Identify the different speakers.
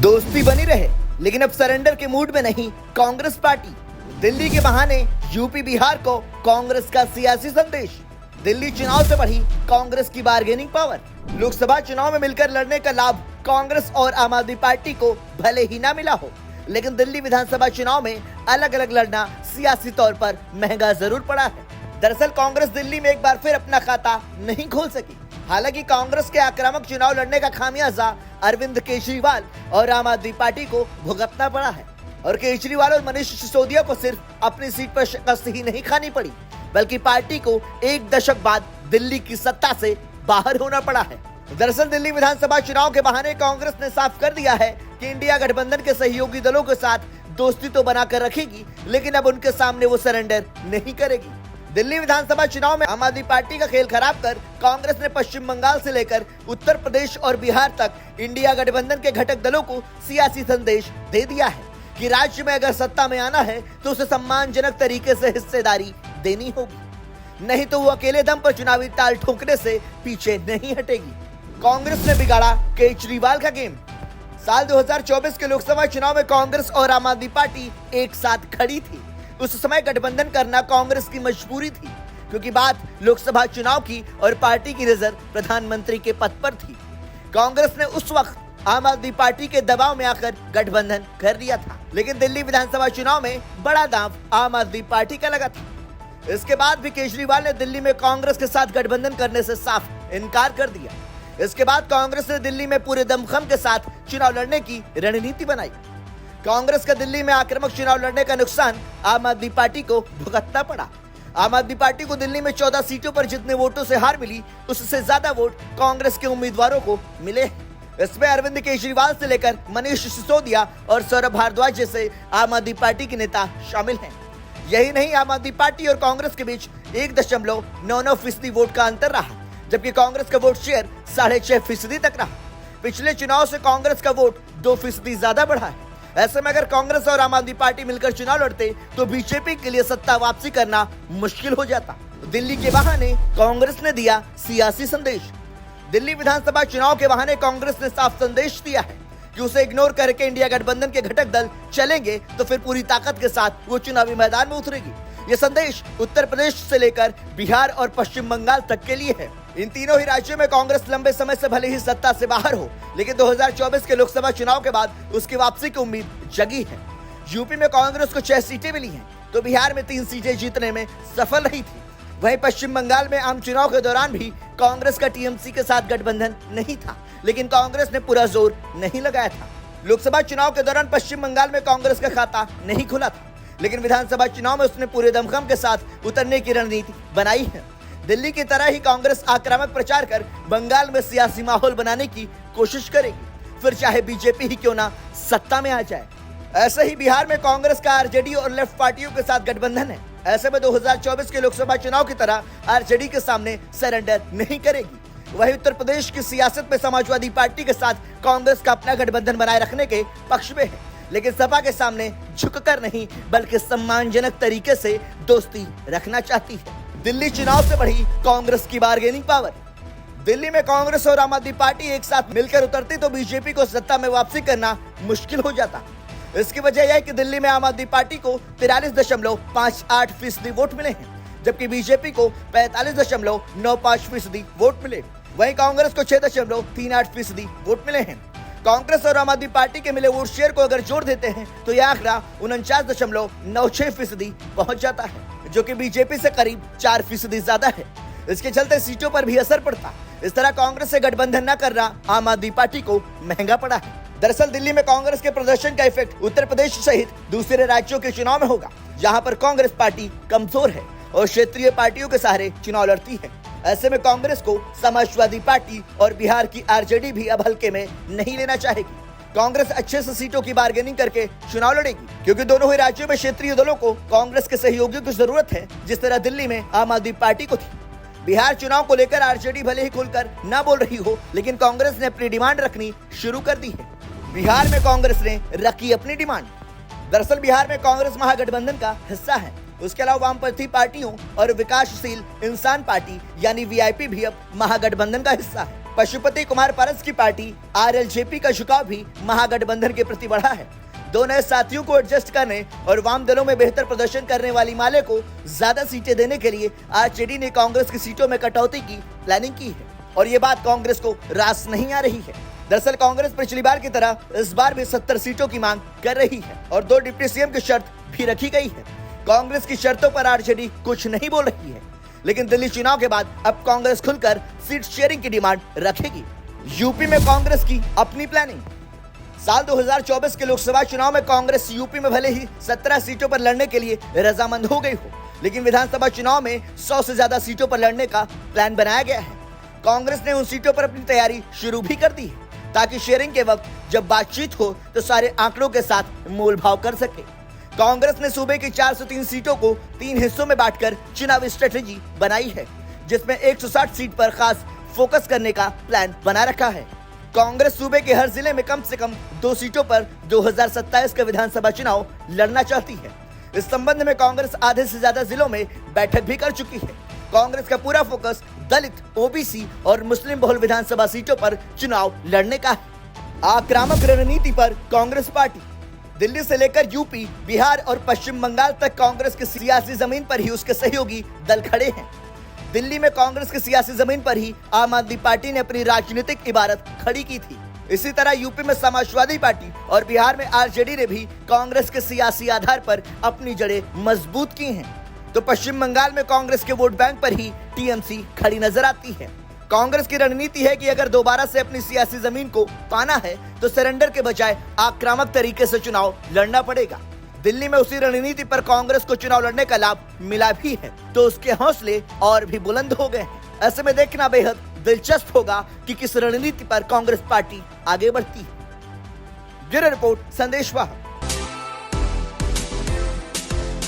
Speaker 1: दोस्ती बनी रहे, लेकिन अब सरेंडर के मूड में नहीं कांग्रेस पार्टी। दिल्ली के बहाने यूपी बिहार को कांग्रेस का सियासी संदेश। दिल्ली चुनाव से बढ़ी कांग्रेस की बार्गेनिंग पावर। लोकसभा चुनाव में मिलकर लड़ने का लाभ कांग्रेस और आम आदमी पार्टी को भले ही ना मिला हो, लेकिन दिल्ली विधानसभा चुनाव में अलग अलग लड़ना सियासी तौर पर महंगा जरूर पड़ा है। दरअसल कांग्रेस दिल्ली में एक बार फिर अपना खाता नहीं खोल सकी। हालांकि कांग्रेस के आक्रामक चुनाव लड़ने का खामियाजा अरविंद केजरीवाल और आम आदमी पार्टी को भुगतना पड़ा है। और केजरीवाल और मनीष सिसोदिया को सिर्फ अपनी सीट पर शिकस्त ही नहीं खानी पड़ी, बल्कि पार्टी को एक दशक बाद दिल्ली की सत्ता से बाहर होना पड़ा है। दरअसल दिल्ली विधानसभा चुनाव के बहाने कांग्रेस ने साफ कर दिया है कि इंडिया गठबंधन के सहयोगी दलों के साथ दोस्ती तो बनाकर रखेगी, लेकिन अब उनके सामने वो सरेंडर नहीं करेगी। दिल्ली विधानसभा चुनाव में आम आदमी पार्टी का खेल खराब कर कांग्रेस ने पश्चिम बंगाल से लेकर उत्तर प्रदेश और बिहार तक इंडिया गठबंधन के घटक दलों को सियासी संदेश दे दिया है कि राज्य में अगर सत्ता में आना है तो उसे सम्मानजनक तरीके से हिस्सेदारी देनी होगी, नहीं तो वो अकेले दम पर चुनावी ताल ठोकने से पीछे नहीं हटेगी। कांग्रेस ने बिगाड़ा केजरीवाल का गेम। साल 2024 के लोकसभा चुनाव में कांग्रेस और आम आदमी पार्टी एक साथ खड़ी थी। उस समय गठबंधन करना कांग्रेस की मजबूरी थी, क्योंकि बात लोकसभा चुनाव की और पार्टी की नजर प्रधानमंत्री के पद पर थी। कांग्रेस ने उस वक्त आम आदमी पार्टी के दबाव में आकर गठबंधन कर लिया था, लेकिन दिल्ली विधानसभा चुनाव में बड़ा दांव आम आदमी पार्टी का लगा था। इसके बाद भी केजरीवाल ने दिल्ली में कांग्रेस के साथ गठबंधन करने से साफ इनकार कर दिया। इसके बाद कांग्रेस ने दिल्ली में पूरे दमखम के साथ चुनाव लड़ने की रणनीति बनाई। कांग्रेस का दिल्ली में आक्रामक चुनाव लड़ने का नुकसान आम आदमी पार्टी को भुगतना पड़ा। आम आदमी पार्टी को दिल्ली में 14 सीटों पर जितने वोटों से हार मिली, उससे ज्यादा वोट कांग्रेस के उम्मीदवारों को मिले। इसमें अरविंद केजरीवाल से लेकर मनीष सिसोदिया और सौरभ भारद्वाज जैसे आम आदमी पार्टी के नेता शामिल हैं। यही नहीं, आम आदमी पार्टी और कांग्रेस के बीच 1.99% वोट का अंतर रहा, जबकि कांग्रेस का वोट शेयर 6.5% तक रहा। पिछले चुनाव से कांग्रेस का वोट 2% ज्यादा बढ़ा है। ऐसे में अगर कांग्रेस और आम आदमी पार्टी मिलकर चुनाव लड़ते तो बीजेपी के लिए सत्ता वापसी करना मुश्किल हो जाता। दिल्ली के बहाने कांग्रेस ने दिया सियासी संदेश। दिल्ली विधानसभा चुनाव के बहाने कांग्रेस ने साफ संदेश दिया है कि उसे इग्नोर करके इंडिया गठबंधन के घटक दल चलेंगे तो फिर पूरी ताकत के साथ वो चुनावी मैदान में उतरेगी। ये संदेश उत्तर प्रदेश से लेकर बिहार और पश्चिम बंगाल तक के लिए है। इन तीनों ही राज्यों में कांग्रेस लंबे समय से भले ही सत्ता से बाहर हो, लेकिन 2024 के लोकसभा चुनाव के बाद उसकी वापसी की उम्मीद जगी है। यूपी में कांग्रेस को 6 सीटें मिली हैं, तो बिहार में 3 सीटें जीतने में सफल रही थी। वहीं पश्चिम बंगाल में आम चुनाव के दौरान भी कांग्रेस का टीएमसी के साथ गठबंधन नहीं था, लेकिन कांग्रेस ने पूरा जोर नहीं लगाया था। लोकसभा चुनाव के दौरान पश्चिम बंगाल में कांग्रेस का खाता नहीं खुला था, लेकिन विधानसभा चुनाव में उसने पूरे दमखम के साथ उतरने की रणनीति बनाई है। दिल्ली की तरह ही कांग्रेस आक्रामक प्रचार कर बंगाल में सियासी माहौल बनाने की कोशिश करेगी, फिर चाहे बीजेपी ही क्यों ना सत्ता में आ जाए। ऐसे ही बिहार में कांग्रेस का आरजेडी और लेफ्ट पार्टियों के साथ गठबंधन है। ऐसे में 2024 के लोकसभा चुनाव की तरह आरजेडी के सामने सरेंडर नहीं करेगी। वहीं उत्तर प्रदेश की सियासत में समाजवादी पार्टी के साथ कांग्रेस का अपना गठबंधन बनाए रखने के पक्ष में है, लेकिन सपा के सामने झुककर नहीं बल्कि सम्मानजनक तरीके से दोस्ती रखना चाहती है। दिल्ली चुनाव से बढ़ी कांग्रेस की बार्गेनिंग पावर। दिल्ली में कांग्रेस और आम आदमी पार्टी एक साथ मिलकर उतरती तो बीजेपी को सत्ता में वापसी करना मुश्किल हो जाता। इसकी वजह यह है कि दिल्ली में आम आदमी पार्टी को 43.58% वोट मिले हैं, जबकि बीजेपी को 45.95% वोट मिले। वहीं कांग्रेस को 6.38% वोट मिले हैं। कांग्रेस और आम आदमी पार्टी के मिले वोट शेयर को अगर जोड़ देते हैं तो यह आंकड़ा 49.96% पहुंच जाता है, जो कि बीजेपी से करीब 4% ज्यादा है। इसके चलते सीटों पर भी असर पड़ता। इस तरह कांग्रेस से गठबंधन न करना आम आदमी पार्टी को महंगा पड़ा है। दरअसल दिल्ली में कांग्रेस के प्रदर्शन का इफेक्ट उत्तर प्रदेश सहित दूसरे राज्यों के चुनाव में होगा, जहां पर कांग्रेस पार्टी कमजोर है और क्षेत्रीय पार्टियों के सहारे चुनाव लड़ती है। ऐसे में कांग्रेस को समाजवादी पार्टी और बिहार की आरजेडी भी अब हल्के में नहीं लेना चाहेगी। कांग्रेस अच्छे से सीटों की बार्गेनिंग करके चुनाव लड़ेगी, क्योंकि दोनों ही राज्यों में क्षेत्रीय दलों को कांग्रेस के सहयोगियों की जरूरत है, जिस तरह दिल्ली में आम आदमी पार्टी को थी। बिहार चुनाव को लेकर आरजेडी भले ही खुलकर न बोल रही हो, लेकिन कांग्रेस ने अपनी डिमांड रखनी शुरू कर दी है। बिहार में कांग्रेस ने रखी अपनी डिमांड। दरअसल बिहार में कांग्रेस महागठबंधन का हिस्सा है। उसके अलावा वामपंथी पार्टियों और विकासशील इंसान पार्टी यानी वीआईपी भी अब महागठबंधन का हिस्सा है। पशुपति कुमार पारस की पार्टी आरएलजेपी का झुकाव भी महागठबंधन के प्रति बढ़ा है। दो नए साथियों को एडजस्ट करने और वाम दलों में बेहतर प्रदर्शन करने वाली माले को ज्यादा सीटें देने के लिए आरजेडी ने कांग्रेस की सीटों में कटौती की प्लानिंग की है और ये बात कांग्रेस को रास नहीं आ रही है। दरअसल कांग्रेस पिछली बार की तरह इस बार भी 70 सीटों की मांग कर रही है और 2 डिप्टी सीएम की शर्त भी रखी गई है। कांग्रेस की शर्तों पर आरजेडी कुछ नहीं बोल रही है, लेकिन दिल्ली चुनाव के बाद अब कांग्रेस खुलकर सीट शेयरिंग की डिमांड रखेगी। यूपी में कांग्रेस की अपनी प्लानिंग। साल 2024 के लोकसभा चुनाव में कांग्रेस यूपी में भले ही 17 सीटों पर लड़ने के लिए रजामंद हो गई हो, लेकिन विधानसभा चुनाव में 100 से ज्यादा सीटों पर लड़ने का प्लान बनाया गया है। कांग्रेस ने उन सीटों पर अपनी तैयारी शुरू भी कर दी है ताकि शेयरिंग के वक्त जब बातचीत हो तो सारे आंकड़ों के साथ मोल भाव कर सके। कांग्रेस ने सूबे की 403 सीटों को 3 हिस्सों में बांटकर चुनावी स्ट्रेटेजी बनाई है, जिसमें 160 सीट पर खास फोकस करने का प्लान बना रखा है। कांग्रेस सूबे के हर जिले में कम से कम 2 सीटों पर 2027 का विधानसभा चुनाव लड़ना चाहती है। इस संबंध में कांग्रेस आधे से ज्यादा जिलों में बैठक भी कर चुकी है। कांग्रेस का पूरा फोकस दलित, ओबीसी और मुस्लिम बहुल विधानसभा सीटों पर चुनाव लड़ने का है। आक्रामक रणनीति पर कांग्रेस पार्टी। दिल्ली से लेकर यूपी, बिहार और पश्चिम बंगाल तक कांग्रेस की सियासी जमीन पर ही उसके सहयोगी दल खड़े हैं। दिल्ली में कांग्रेस की सियासी जमीन पर ही आम आदमी पार्टी ने अपनी राजनीतिक इबारत खड़ी की थी। इसी तरह यूपी में समाजवादी पार्टी और बिहार में आरजेडी ने भी कांग्रेस के सियासी आधार पर अपनी जड़ें मजबूत की हैं। तो पश्चिम बंगाल में कांग्रेस के वोट बैंक पर ही टीएमसी खड़ी नजर आती है। कांग्रेस की रणनीति है कि अगर दोबारा से अपनी सियासी जमीन को पाना है तो सरेंडर के बजाय आक्रामक तरीके से चुनाव लड़ना पड़ेगा। दिल्ली में उसी रणनीति पर कांग्रेस को चुनाव लड़ने का लाभ मिला भी है, तो उसके हौसले और भी बुलंद हो गए हैं। ऐसे में देखना बेहद दिलचस्प होगा कि किस रणनीति पर कांग्रेस पार्टी आगे बढ़ती है। ब्यूरो रिपोर्ट, संदेश वाहक।